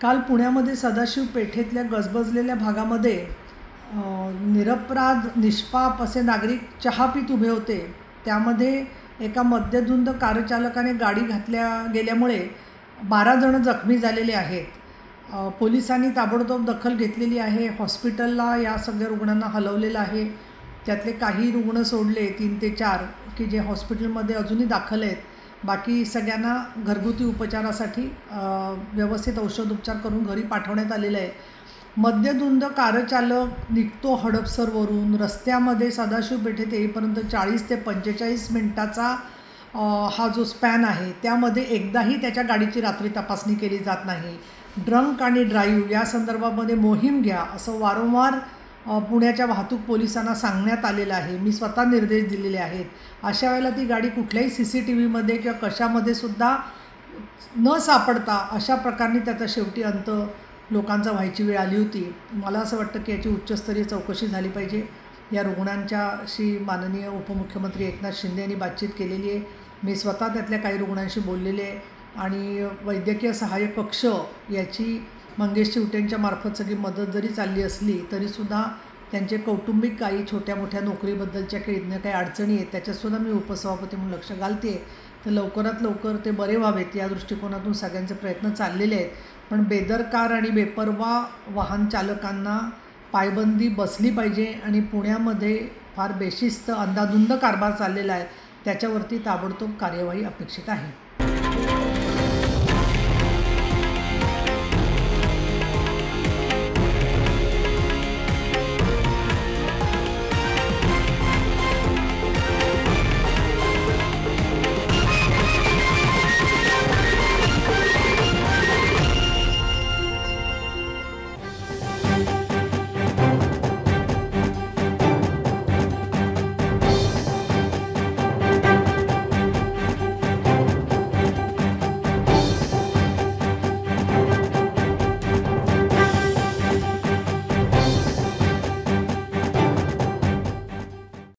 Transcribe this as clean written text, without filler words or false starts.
काल पुण्यामध्ये सदाशिव पेठेतल्या गजबजलेल्या भागामध्ये निरपराध निष्पाप असे नागरिक चहा पीत उभे होते। त्यामध्ये एका मद्यधुंद कारचालकाने गाडी घातल्या गेल्यामुळे 12 जण जखमी झालेले आहेत। पोलिसांनी ताबडतोब दखल घेतलेली आहे। हॉस्पिटलला या सगळ्या रुग्णांना हलवलेलं आहे। त्यातले काही रुग्ण सोडले 3 ते 4 की जे हॉस्पिटलमध्ये अजूनही दाखल आहेत। बाकी सगळ्यांना घरगुती उपचारासाठी व्यवस्थित औषधोपचार करून घरी पाठवण्यात आलेलं आहे। मद्यधुंद कारचालक निघतो हडपसरवरून रस्त्यामध्ये सदाशिव पेठेत येईपर्यंत 40 ते 45 मिनिटाचा हा जो स्पॅन आहे त्यामध्ये एकदाही त्याच्या गाडीची रात्री तपासणी केली जात नाही। ड्रंक आणि ड्राईव्ह या संदर्भामध्ये मोहीम घ्या असं वारंवार पुण्याच्या वाहतूक पोलिसांना सांगण्यात आलेलं आहे। मी स्वतः निर्देश दिलेले आहेत। अशा वेळेला ती गाडी कुठल्याही CCTVमध्ये किंवा कशामध्ये सुद्धा न सापडता अशा प्रकारे त्याचा शेवटी अंत लोकांचा व्हायची वेळ आली होती। मला असं वाटतं की याची उच्चस्तरीय चौकशी झाली पाहिजे। या रुग्णांच्याशी माननीय उपमुख्यमंत्री एकनाथ शिंदे यांनी बातचीत केलेली आहे। मी स्वतः त्यातल्या काही रुग्णांशी बोललेले आहे आणि वैद्यकीय सहाय्यक कक्ष याची मंगेश चिवटेंच्या मार्फत सगळी मदत जरी चालली असली तरीसुद्धा त्यांचे कौटुंबिक काही छोट्या मोठ्या नोकरीबद्दलच्या काही अडचणी आहेत त्याच्यातसुद्धा मी उपसभापती म्हणून लक्ष घालते आहे। तर लवकरात लवकर ते बरे व्हावेत या दृष्टिकोनातून सगळ्यांचे प्रयत्न चाललेले आहेत। पण बेदरकार आणि बेपर्वा वाहन चालकांना पायबंदी बसली पाहिजे आणि पुण्यामध्ये फार बेशिस्त अंधाधुंद कारभार चाललेला आहे त्याच्यावरती ताबडतोब कार्यवाही अपेक्षित आहे।